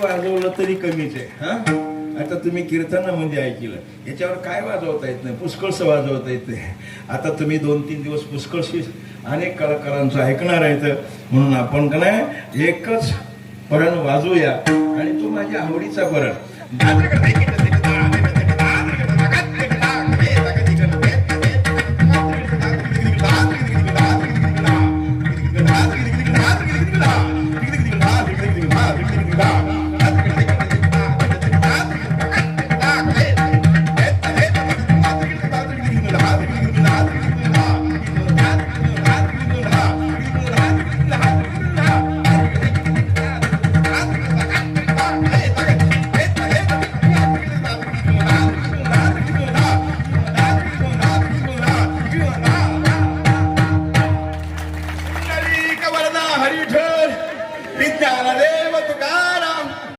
वाजवलं तरी कमीच आहे. हा, आता तुम्ही कीर्तनामध्ये ऐकलं, याच्यावर काय वाजवता येत नाही, पुष्कळसं वाजवता येत नाही. आता तुम्ही 2-3 दिवस पुष्कळशी अनेक कलाकारांचं ऐकणार आहेत, म्हणून आपण का नाही एकच परण वाजवूया, आणि तो माझ्या आवडीचा परण.